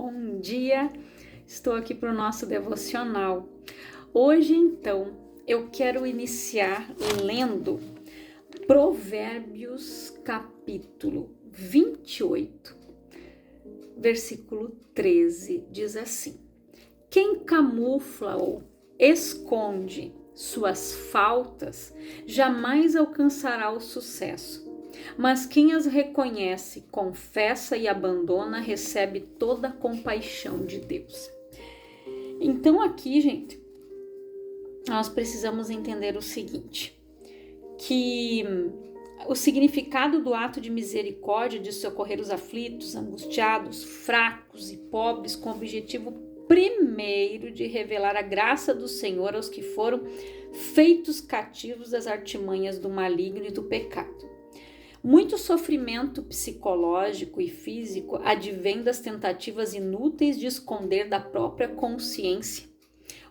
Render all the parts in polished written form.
Bom dia, estou aqui para o nosso devocional. Hoje, então, eu quero iniciar lendo Provérbios capítulo 28, versículo 13, diz assim: Quem camufla ou esconde suas faltas jamais alcançará o sucesso. Mas quem as reconhece, confessa e abandona, recebe toda a compaixão de Deus. Então aqui, gente, nós precisamos entender o seguinte, que o significado do ato de misericórdia de socorrer os aflitos, angustiados, fracos e pobres com o objetivo primeiro de revelar a graça do Senhor aos que foram feitos cativos das artimanhas do maligno e do pecado. Muito sofrimento psicológico e físico advém das tentativas inúteis de esconder da própria consciência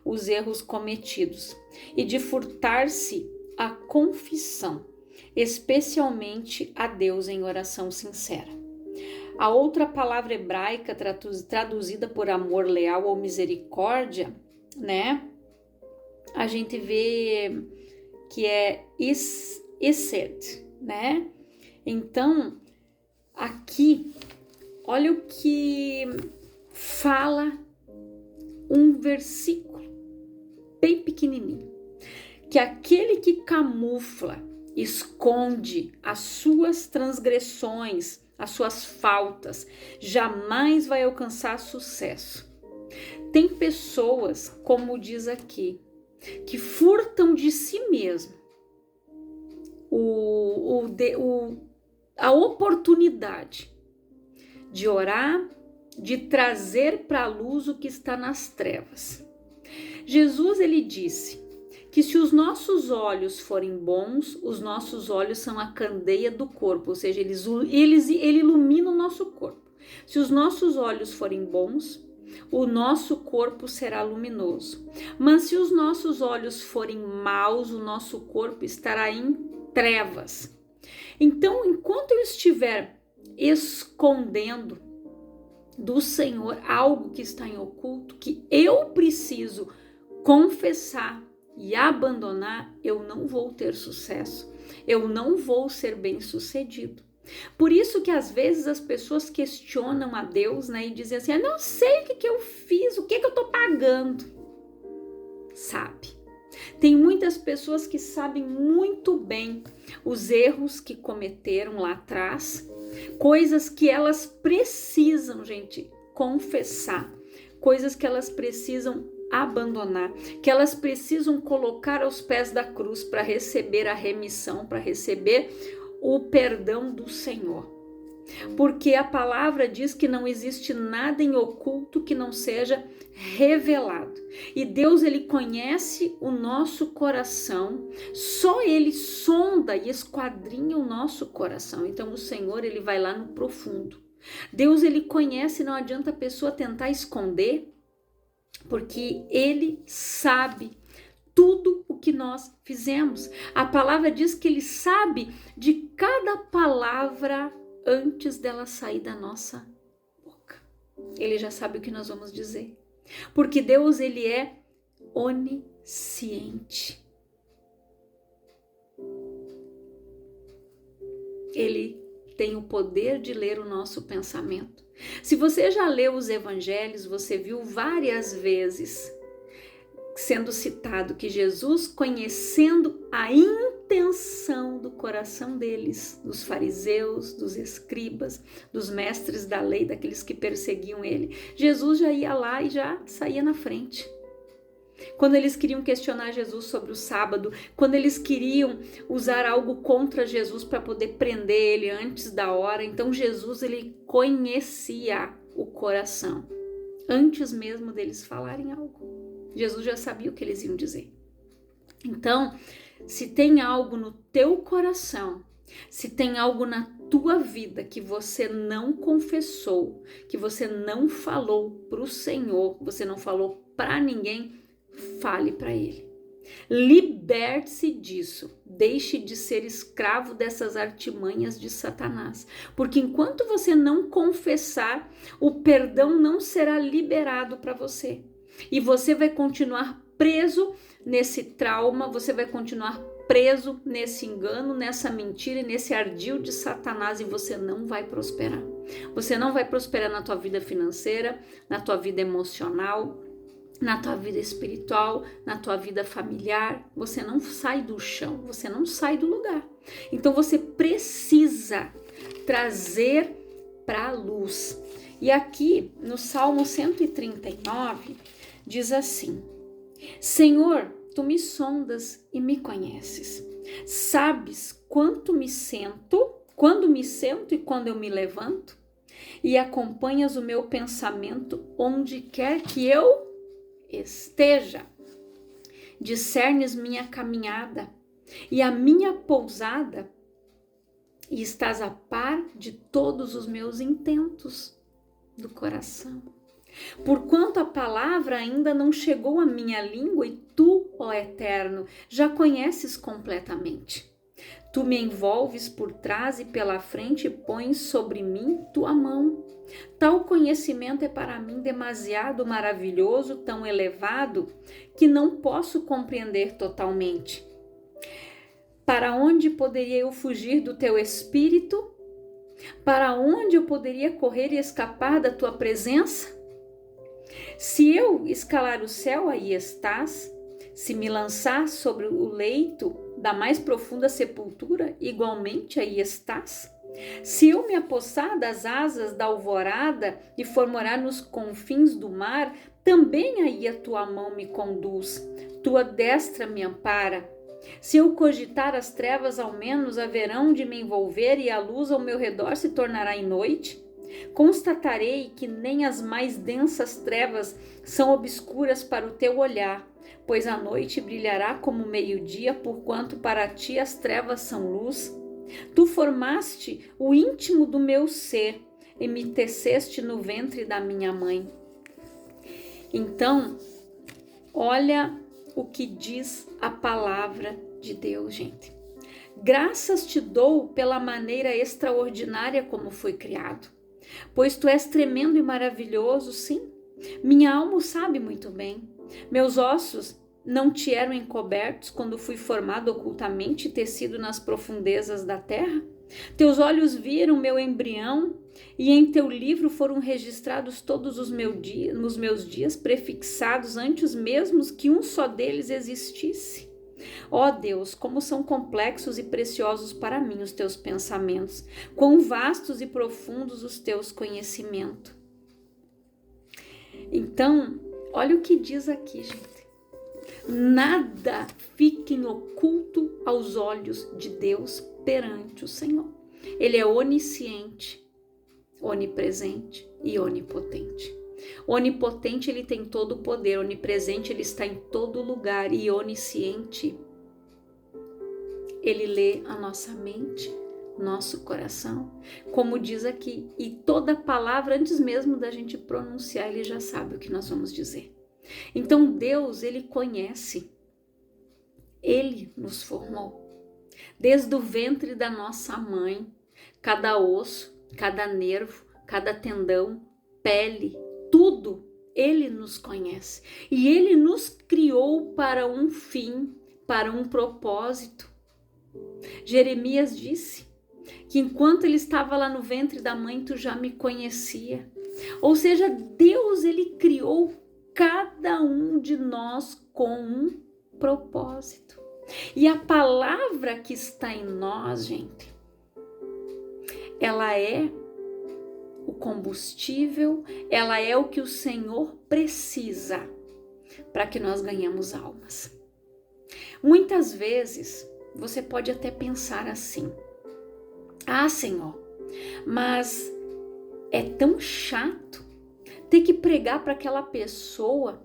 os erros cometidos e de furtar-se a confissão, especialmente a Deus em oração sincera. A outra palavra hebraica traduzida por amor leal ou misericórdia, né? A gente vê que é hesed, né? Então, aqui, olha o que fala um versículo bem pequenininho, que aquele que camufla, esconde as suas transgressões, as suas faltas, jamais vai alcançar sucesso. Tem pessoas, como diz aqui, que furtam de si mesmo a oportunidade de orar, de trazer para a luz o que está nas trevas. Jesus, ele disse que se os nossos olhos forem bons, os nossos olhos são a candeia do corpo, ou seja, ele ilumina o nosso corpo. Se os nossos olhos forem bons, o nosso corpo será luminoso. Mas se os nossos olhos forem maus, o nosso corpo estará em trevas. Então, enquanto eu estiver escondendo do Senhor algo que está em oculto, que eu preciso confessar e abandonar, eu não vou ter sucesso, eu não vou ser bem-sucedido. Por isso que às vezes as pessoas questionam a Deus, né, e dizem assim: eu não sei o que eu fiz, o que eu estou pagando. Sabe? Tem muitas pessoas que sabem muito bem os erros que cometeram lá atrás, coisas que elas precisam, gente, confessar, coisas que elas precisam abandonar, que elas precisam colocar aos pés da cruz para receber a remissão, para receber o perdão do Senhor. Porque a palavra diz que não existe nada em oculto que não seja revelado. E Deus, ele conhece o nosso coração, só ele sonda e esquadrinha o nosso coração. Então o Senhor, ele vai lá no profundo. Deus, ele conhece, não adianta a pessoa tentar esconder, porque ele sabe tudo o que nós fizemos. A palavra diz que ele sabe de cada palavra antes dela sair da nossa boca. Ele já sabe o que nós vamos dizer. Porque Deus, ele é onisciente. Ele tem o poder de ler o nosso pensamento. Se você já leu os evangelhos, você viu várias vezes sendo citado que Jesus, conhecendo a intenção do coração deles, dos fariseus, dos escribas, dos mestres da lei, daqueles que perseguiam ele, Jesus já ia lá e já saía na frente. Quando eles queriam questionar Jesus sobre o sábado, quando eles queriam usar algo contra Jesus para poder prender ele antes da hora, então Jesus, ele conhecia o coração antes mesmo deles falarem algo. Jesus já sabia o que eles iam dizer. Então, se tem algo no teu coração, se tem algo na tua vida que você não confessou, que você não falou para o Senhor, você não falou para ninguém, fale para Ele. Liberte-se disso. Deixe de ser escravo dessas artimanhas de Satanás. Porque enquanto você não confessar, o perdão não será liberado para você. E você vai continuar preso nesse trauma, você vai continuar preso nesse engano, nessa mentira e nesse ardil de Satanás, e você não vai prosperar. Você não vai prosperar na tua vida financeira, na tua vida emocional, na tua vida espiritual, na tua vida familiar. Você não sai do chão, você não sai do lugar. Então você precisa trazer para a luz. E aqui no Salmo 139 diz assim: Senhor, tu me sondas e me conheces. Sabes quando me sento e quando eu me levanto, e acompanhas o meu pensamento onde quer que eu esteja. Discernes minha caminhada e a minha pousada, e estás a par de todos os meus intentos do coração. Porquanto a palavra ainda não chegou à minha língua, e tu, ó Eterno, já conheces completamente. Tu me envolves por trás e pela frente e pões sobre mim tua mão. Tal conhecimento é para mim demasiado maravilhoso, tão elevado, que não posso compreender totalmente. Para onde poderia eu fugir do teu espírito? Para onde eu poderia correr e escapar da tua presença? Se eu escalar o céu, aí estás. Se me lançar sobre o leito da mais profunda sepultura, igualmente aí estás. Se eu me apossar das asas da alvorada e for morar nos confins do mar, também aí a tua mão me conduz, tua destra me ampara. Se eu cogitar as trevas, ao menos haverão de me envolver, e a luz ao meu redor se tornará em noite. Constatarei que nem as mais densas trevas são obscuras para o teu olhar, pois a noite brilhará como meio-dia, porquanto para ti as trevas são luz. Tu formaste o íntimo do meu ser e me teceste no ventre da minha mãe. Então, olha o que diz a palavra de Deus, gente. Graças te dou pela maneira extraordinária como fui criado, pois tu és tremendo e maravilhoso, sim. Minha alma o sabe muito bem. Meus ossos não te eram encobertos quando fui formado ocultamente e tecido nas profundezas da terra? Teus olhos viram meu embrião, e em teu livro foram registrados todos os meus dias, prefixados antes mesmo que um só deles existisse. Ó Deus, como são complexos e preciosos para mim os teus pensamentos, quão vastos e profundos os teus conhecimentos. Então, olha o que diz aqui, gente. Nada fica oculto aos olhos de Deus perante o Senhor. Ele é onisciente, onipresente e onipotente. Onipotente, ele tem todo o poder. Onipresente, ele está em todo lugar. E onisciente, ele lê a nossa mente, nosso coração. Como diz aqui, e toda palavra, antes mesmo da gente pronunciar, ele já sabe o que nós vamos dizer. Então Deus, ele conhece, ele nos formou. Desde o ventre da nossa mãe, cada osso, cada nervo, cada tendão, pele, tudo, ele nos conhece. E ele nos criou para um fim, para um propósito. Jeremias disse que enquanto ele estava lá no ventre da mãe, tu já me conhecia. Ou seja, Deus, ele criou cada um de nós com um propósito. E a palavra que está em nós, gente, ela é o combustível, ela é o que o Senhor precisa para que nós ganhemos almas. Muitas vezes você pode até pensar assim: ah, Senhor, mas é tão chato ter que pregar para aquela pessoa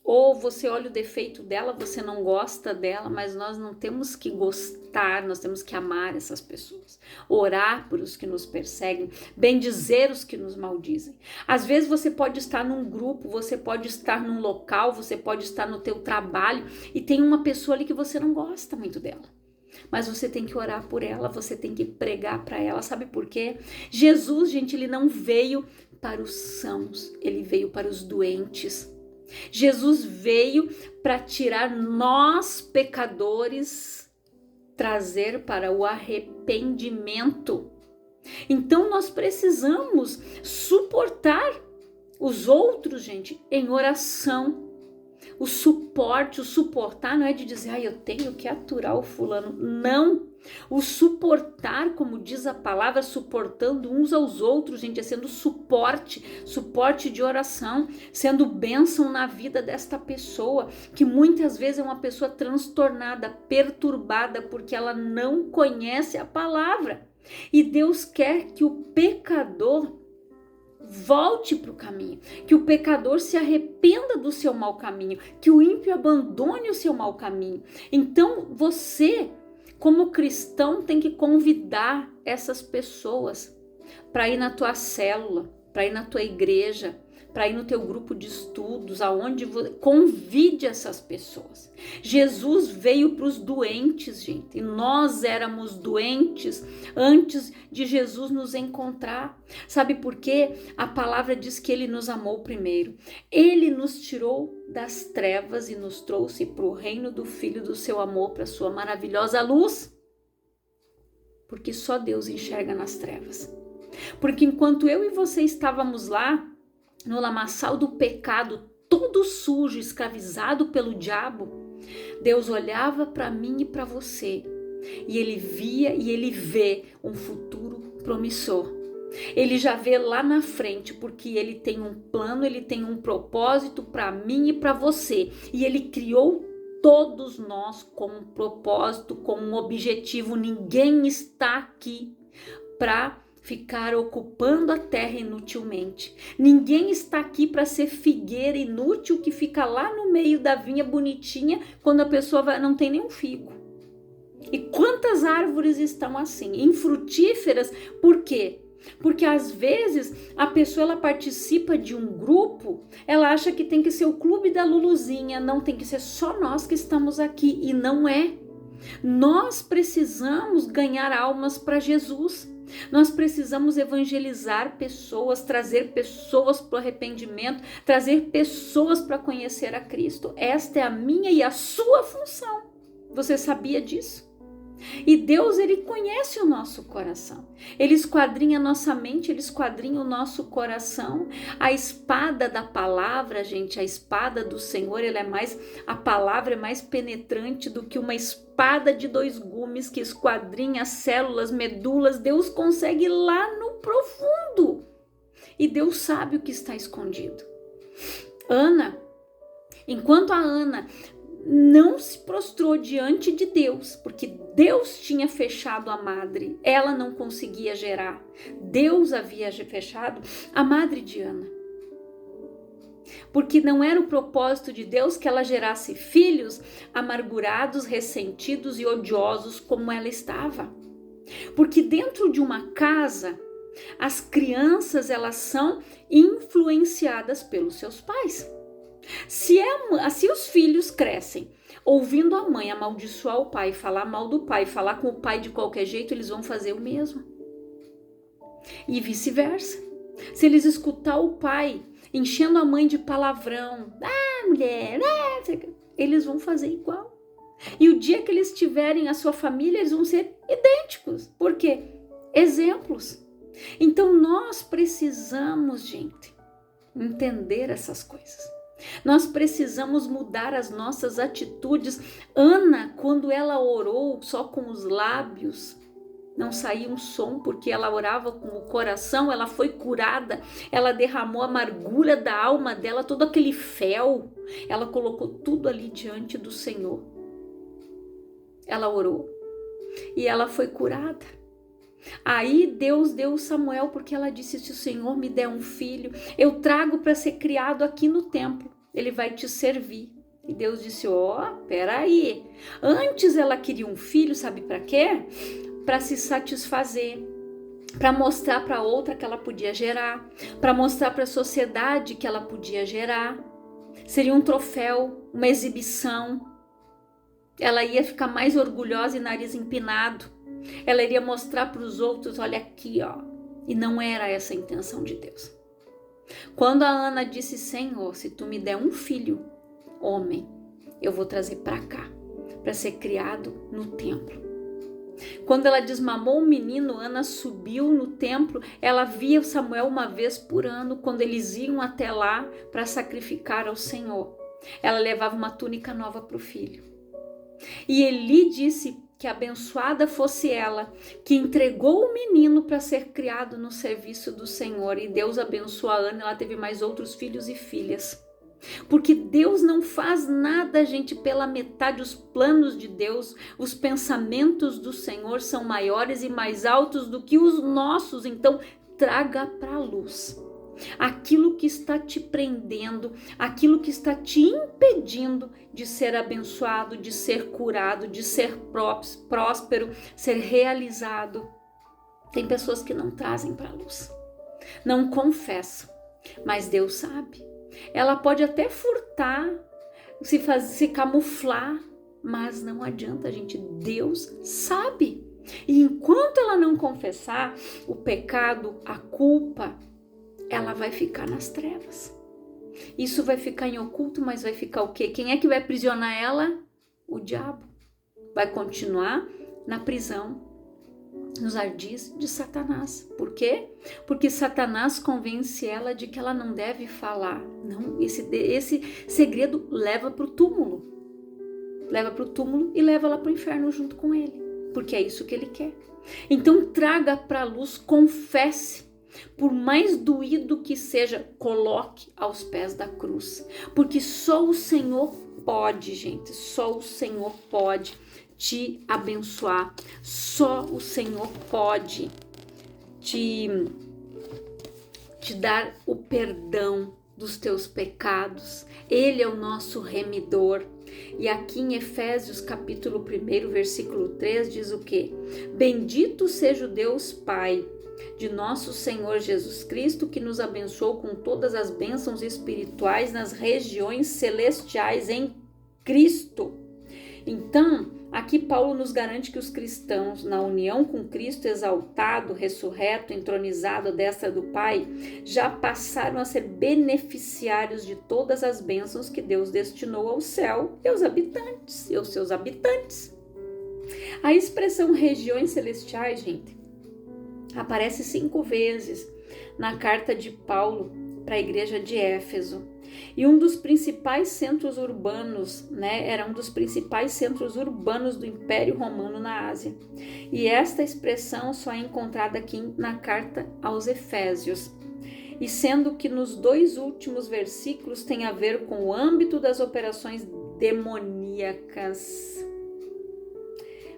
Ou você olha o defeito dela, você não gosta dela, mas nós não temos que gostar, nós temos que amar essas pessoas. Orar por os que nos perseguem, bendizer os que nos maldizem. Às vezes você pode estar num grupo, você pode estar num local, você pode estar no teu trabalho e tem uma pessoa ali que você não gosta muito dela. Mas você tem que orar por ela, você tem que pregar para ela, sabe por quê? Jesus, gente, ele não veio para os sãos, ele veio para os doentes. Jesus veio para tirar nós, pecadores, trazer para o arrependimento. Então nós precisamos suportar os outros, gente, em oração. O suporte, o suportar não é de dizer, eu tenho que aturar o fulano. Não. O suportar, como diz a palavra, suportando uns aos outros, gente, é sendo suporte de oração, sendo bênção na vida desta pessoa, que muitas vezes é uma pessoa transtornada, perturbada, porque ela não conhece a palavra. E Deus quer que o pecador volte para o caminho, que o pecador se arrependa do seu mau caminho, que o ímpio abandone o seu mau caminho. Então você, como cristão, tem que convidar essas pessoas para ir na tua célula, para ir na tua igreja, para ir no teu grupo de estudos, aonde convide essas pessoas. Jesus veio para os doentes, gente, e nós éramos doentes antes de Jesus nos encontrar. Sabe por quê? A palavra diz que ele nos amou primeiro. Ele nos tirou das trevas e nos trouxe para o reino do Filho do seu amor, para a sua maravilhosa luz. Porque só Deus enxerga nas trevas. Porque enquanto eu e você estávamos lá, no lamaçal do pecado, todo sujo, escravizado pelo diabo, Deus olhava para mim e para você, e ele via e ele vê um futuro promissor. Ele já vê lá na frente, porque ele tem um plano, ele tem um propósito para mim e para você, e ele criou todos nós com um propósito, com um objetivo. Ninguém está aqui para ficar ocupando a terra inutilmente. Ninguém está aqui para ser figueira inútil que fica lá no meio da vinha bonitinha quando a pessoa não tem nenhum figo. E quantas árvores estão assim, infrutíferas? Por quê? Porque às vezes a pessoa ela participa de um grupo, ela acha que tem que ser o clube da Luluzinha, não, tem que ser só nós que estamos aqui, e não é. Nós precisamos ganhar almas para Jesus. Nós precisamos evangelizar pessoas, trazer pessoas para o arrependimento, trazer pessoas para conhecer a Cristo. Esta é a minha e a sua função. Você sabia disso? E Deus, ele conhece o nosso coração. Ele esquadrinha a nossa mente, ele esquadrinha o nosso coração. A espada da palavra, gente, a espada do Senhor, a palavra é mais penetrante do que uma espada de 2 gumes que esquadrinha as células, medulas. Deus consegue ir lá no profundo. E Deus sabe o que está escondido. Enquanto a Ana não se prostrou diante de Deus, porque Deus tinha fechado a madre, ela não conseguia gerar. Deus havia fechado a madre de Ana. Porque não era o propósito de Deus que ela gerasse filhos amargurados, ressentidos e odiosos como ela estava. Porque dentro de uma casa, as crianças elas são influenciadas pelos seus pais. Se os filhos crescem ouvindo a mãe amaldiçoar o pai, falar mal do pai, falar com o pai de qualquer jeito, eles vão fazer o mesmo. E vice-versa. Se eles escutar o pai enchendo a mãe de palavrão, mulher, eles vão fazer igual. E o dia que eles tiverem a sua família, eles vão ser idênticos. Por quê? Exemplos. Então nós precisamos, gente, entender essas coisas. Nós precisamos mudar as nossas atitudes. Ana, quando ela orou só com os lábios, não saía um som, porque ela orava com o coração, ela foi curada, ela derramou a amargura da alma dela, todo aquele fel, ela colocou tudo ali diante do Senhor. Ela orou e ela foi curada. Aí Deus deu Samuel, porque ela disse: se o Senhor me der um filho, eu trago para ser criado aqui no templo. ele vai te servir. E Deus disse, peraí. Antes ela queria um filho, sabe para quê? Para se satisfazer, para mostrar para outra que ela podia gerar, para mostrar para a sociedade que ela podia gerar. Seria um troféu, uma exibição. Ela ia ficar mais orgulhosa e nariz empinado. Ela iria mostrar para os outros, olha aqui, ó. E não era essa a intenção de Deus. Quando a Ana disse, Senhor, se tu me der um filho, homem, eu vou trazer para cá, para ser criado no templo. Quando ela desmamou o menino, Ana subiu no templo, ela via Samuel uma vez por ano, quando eles iam até lá para sacrificar ao Senhor. Ela levava uma túnica nova para o filho. E Eli disse que abençoada fosse ela, que entregou o menino para ser criado no serviço do Senhor. E Deus abençoou a Ana, ela teve mais outros filhos e filhas. Porque Deus não faz nada, gente, pela metade. Os planos de Deus, os pensamentos do Senhor são maiores e mais altos do que os nossos. Então, traga para a luz aquilo que está te prendendo, aquilo que está te impedindo de ser abençoado, de ser curado, de ser próspero, ser realizado. Tem pessoas que não trazem para a luz, não confessam, mas Deus sabe. Ela pode até furtar, se camuflar, mas não adianta, gente. Deus sabe. E enquanto ela não confessar o pecado, a culpa, ela vai ficar nas trevas. Isso vai ficar em oculto, mas vai ficar o quê? Quem é que vai aprisionar ela? O diabo. Vai continuar na prisão, nos ardis de Satanás. Por quê? Porque Satanás convence ela de que ela não deve falar. Não, esse segredo leva para o túmulo. Leva para o túmulo e leva ela para o inferno junto com ele. Porque é isso que ele quer. Então traga para a luz, confesse. Por mais doído que seja, coloque aos pés da cruz. Porque só o Senhor pode, gente. Só o Senhor pode te abençoar. Só o Senhor pode te dar o perdão dos teus pecados. Ele é o nosso remidor. E aqui em Efésios capítulo 1, versículo 3 diz o quê? Bendito seja o Deus Pai de nosso Senhor Jesus Cristo, que nos abençoou com todas as bênçãos espirituais nas regiões celestiais em Cristo. Então, aqui Paulo nos garante que os cristãos, na união com Cristo exaltado, ressurreto, entronizado à destra do Pai, já passaram a ser beneficiários de todas as bênçãos que Deus destinou ao céu e aos habitantes, e aos seus habitantes. A expressão regiões celestiais, gente, aparece 5 vezes na carta de Paulo para a igreja de Éfeso. E um dos principais centros urbanos, era um dos principais centros urbanos do Império Romano na Ásia. E esta expressão só é encontrada aqui na carta aos Efésios. E sendo que nos 2 últimos versículos tem a ver com o âmbito das operações demoníacas.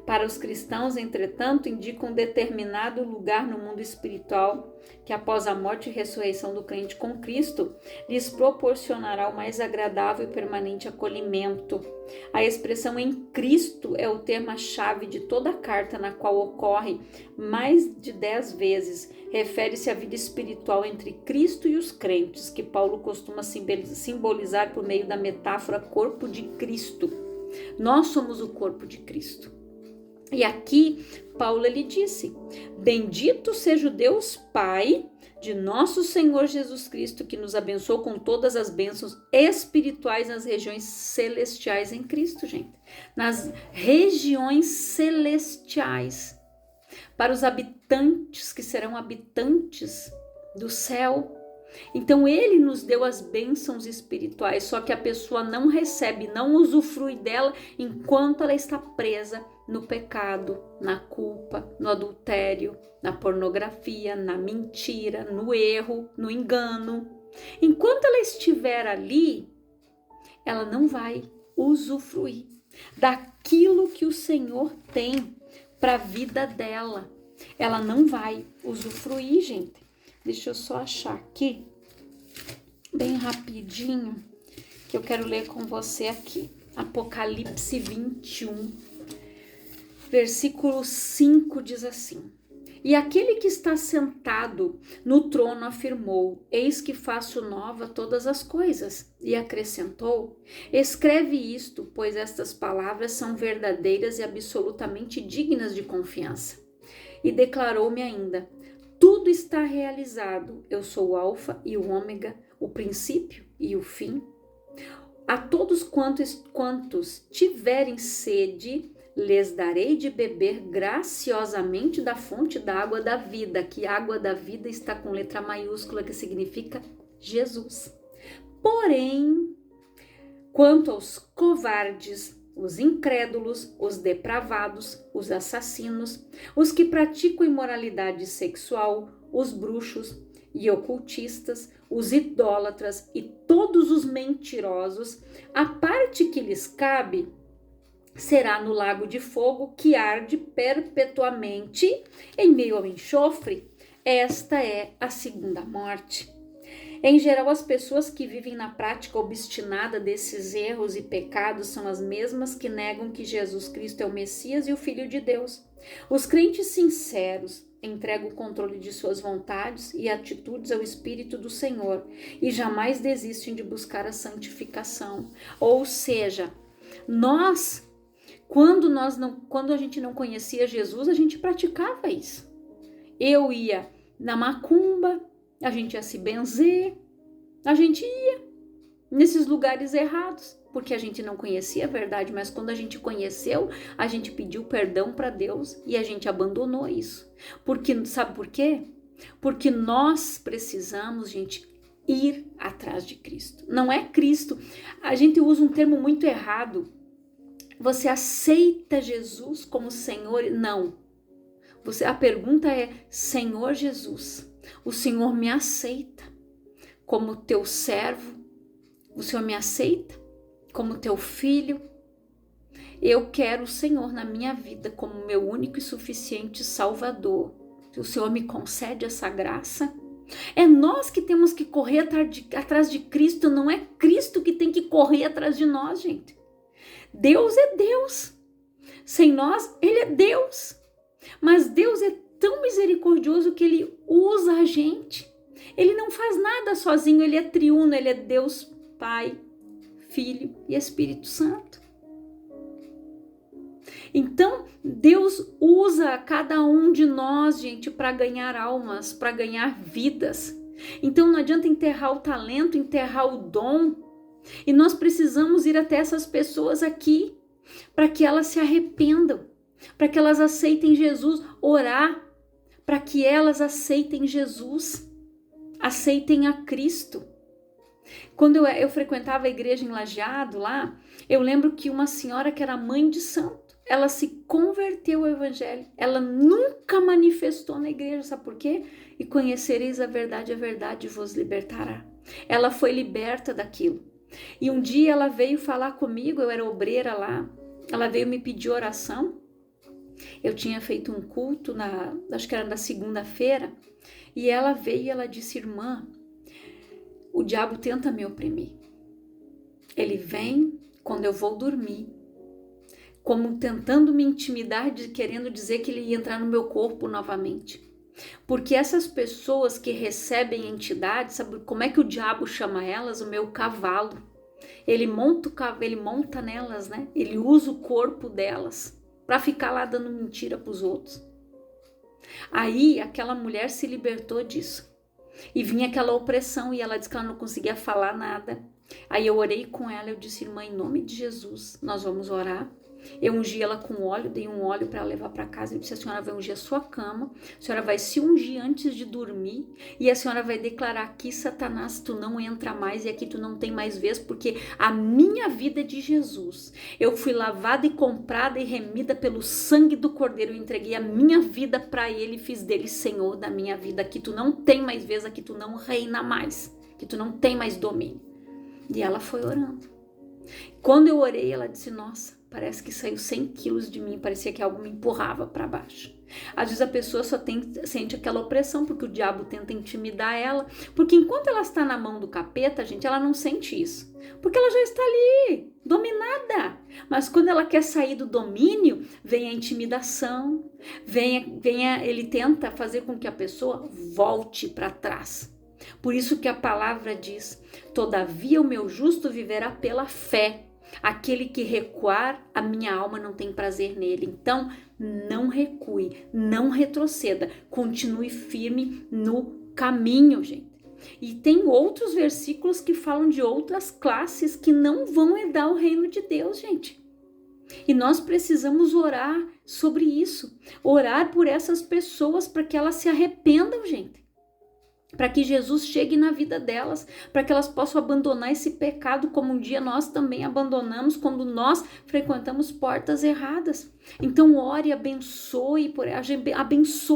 Para os cristãos, entretanto, indica um determinado lugar no mundo espiritual que, após a morte e ressurreição do crente com Cristo, lhes proporcionará o mais agradável e permanente acolhimento. A expressão em Cristo é o termo-chave de toda a carta, na qual ocorre mais de 10 vezes. Refere-se à vida espiritual entre Cristo e os crentes, que Paulo costuma simbolizar por meio da metáfora corpo de Cristo. Nós somos o corpo de Cristo. E aqui, Paulo ele disse, bendito seja o Deus Pai de nosso Senhor Jesus Cristo, que nos abençoou com todas as bênçãos espirituais nas regiões celestiais em Cristo, gente. Nas regiões celestiais. Para os habitantes que serão habitantes do céu. Então ele nos deu as bênçãos espirituais, só que a pessoa não recebe, não usufrui dela enquanto ela está presa no pecado, na culpa, no adultério, na pornografia, na mentira, no erro, no engano. Enquanto ela estiver ali, ela não vai usufruir daquilo que o Senhor tem para a vida dela. Ela não vai usufruir, gente. Deixa eu só achar aqui, bem rapidinho, que Eu quero ler com você aqui. Apocalipse 21, versículo 5 diz assim: E aquele que está sentado no trono afirmou: Eis que faço nova todas as coisas. E acrescentou: Escreve isto, pois estas palavras são verdadeiras e absolutamente dignas de confiança. E declarou-me ainda: Tudo está realizado. Eu sou o Alfa e o Ômega, o princípio e o fim. A todos quantos tiverem sede, lhes darei de beber graciosamente da fonte da água da vida, que água da vida está com letra maiúscula, que significa Jesus. Porém, quanto aos covardes, os incrédulos, os depravados, os assassinos, os que praticam imoralidade sexual, os bruxos e ocultistas, os idólatras e todos os mentirosos, a parte que lhes cabe será no lago de fogo que arde perpetuamente em meio ao enxofre. Esta é a segunda morte. Em geral, as pessoas que vivem na prática obstinada desses erros e pecados são as mesmas que negam que Jesus Cristo é o Messias e o Filho de Deus. Os crentes sinceros entregam o controle de suas vontades e atitudes ao Espírito do Senhor e jamais desistem de buscar a santificação. Ou seja, quando a gente não conhecia Jesus, a gente praticava isso. Eu ia na macumba, a gente ia se benzer, a gente ia nesses lugares errados, porque a gente não conhecia a verdade, mas quando a gente conheceu, a gente pediu perdão para Deus e a gente abandonou isso. Porque, sabe por quê? Porque nós precisamos, gente, ir atrás de Cristo. Não é Cristo. A gente usa um termo muito errado. Você aceita Jesus como Senhor? Não. A pergunta é: Senhor Jesus, o Senhor me aceita como teu servo? O Senhor me aceita como teu filho? Eu quero o Senhor na minha vida como meu único e suficiente Salvador. O Senhor me concede essa graça? É nós que temos que correr atrás de Cristo, não é Cristo que tem que correr atrás de nós, gente. Deus é Deus. Sem nós, Ele é Deus. Mas Deus é tão misericordioso que Ele usa a gente. Ele não faz nada sozinho, Ele é triuno, Ele é Deus Pai, Filho e Espírito Santo. Então, Deus usa cada um de nós, gente, para ganhar almas, para ganhar vidas. Então, não adianta enterrar o talento, enterrar o dom. E nós precisamos ir até essas pessoas aqui, para que elas se arrependam, para que elas aceitem Jesus, orar, para que elas aceitem Jesus, aceitem a Cristo. Quando eu frequentava a igreja em Lajeado lá, eu lembro que uma senhora que era mãe de santo, ela se converteu ao evangelho, ela nunca manifestou na igreja, sabe por quê? E conhecereis a verdade vos libertará. Ela foi liberta daquilo. E um dia ela veio falar comigo, eu era obreira lá, ela veio me pedir oração. Eu tinha feito um culto, acho que era na segunda-feira, e ela veio e ela disse: irmã, o diabo tenta me oprimir. Ele vem quando eu vou dormir, como tentando me intimidar, querendo dizer que ele ia entrar no meu corpo novamente. Porque essas pessoas que recebem entidades, sabe como é que o diabo chama elas? O meu cavalo. Ele monta nelas, né? Ele usa o corpo delas para ficar lá dando mentira para os outros. Aí aquela mulher se libertou disso. E vinha aquela opressão e ela disse que ela não conseguia falar nada. Aí eu orei com ela, eu disse: irmã, em nome de Jesus, nós vamos orar. Eu ungi ela com óleo, dei um óleo para ela levar para casa e disse: a senhora vai ungir a sua cama, a senhora vai se ungir antes de dormir e a senhora vai declarar: aqui, Satanás, tu não entra mais e aqui tu não tem mais vez, porque a minha vida é de Jesus. Eu fui lavada e comprada e remida pelo sangue do Cordeiro, eu entreguei a minha vida para ele e fiz dele Senhor da minha vida. Aqui tu não tem mais vez, aqui tu não reina mais, aqui tu não tem mais domínio. E ela foi orando. Quando eu orei, ela disse: nossa, parece que saiu 100 quilos de mim, parecia que algo me empurrava para baixo. Às vezes a pessoa só sente aquela opressão porque o diabo tenta intimidar ela, porque enquanto ela está na mão do capeta, gente, ela não sente isso, porque ela já está ali, dominada. Mas quando ela quer sair do domínio, vem a intimidação, ele tenta fazer com que a pessoa volte para trás. Por isso que a palavra diz: todavia o meu justo viverá pela fé. Aquele que recuar, a minha alma não tem prazer nele. Então, não recue, não retroceda, continue firme no caminho, gente. E tem outros versículos que falam de outras classes que não vão herdar o reino de Deus, gente. E nós precisamos orar sobre isso, orar por essas pessoas para que elas se arrependam, gente. Para que Jesus chegue na vida delas, para que elas possam abandonar esse pecado, como um dia nós também abandonamos quando nós frequentamos portas erradas. Então ore, abençoe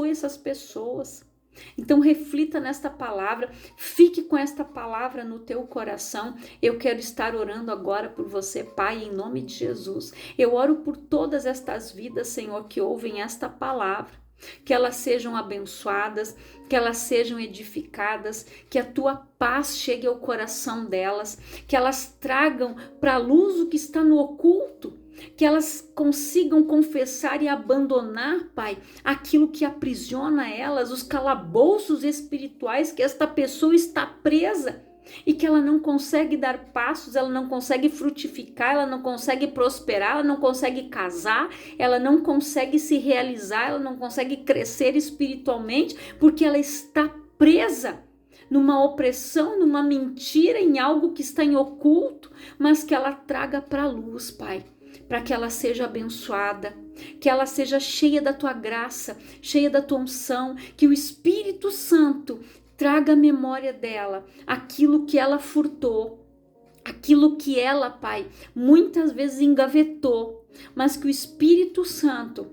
essas pessoas. Então reflita nesta palavra, fique com esta palavra no teu coração. Eu quero estar orando agora por você, Pai, em nome de Jesus. Eu oro por todas estas vidas, Senhor, que ouvem esta palavra. Que elas sejam abençoadas, que elas sejam edificadas, que a tua paz chegue ao coração delas, que elas tragam para a luz o que está no oculto, que elas consigam confessar e abandonar, Pai, aquilo que aprisiona elas, os calabouços espirituais que esta pessoa está presa. E que ela não consegue dar passos, ela não consegue frutificar, ela não consegue prosperar, ela não consegue casar, ela não consegue se realizar, ela não consegue crescer espiritualmente, porque ela está presa numa opressão, numa mentira, em algo que está em oculto, mas que ela traga para a luz, Pai, para que ela seja abençoada, que ela seja cheia da tua graça, cheia da tua unção, que o Espírito Santo traga à memória dela aquilo que ela furtou, aquilo que ela, Pai, muitas vezes engavetou, mas que o Espírito Santo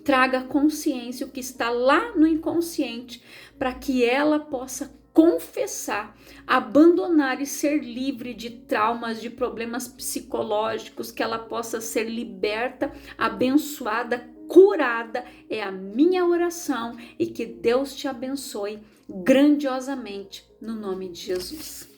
traga consciência o que está lá no inconsciente, para que ela possa confessar, abandonar e ser livre de traumas, de problemas psicológicos, que ela possa ser liberta, abençoada, curada. É a minha oração, e que Deus te abençoe grandiosamente no nome de Jesus.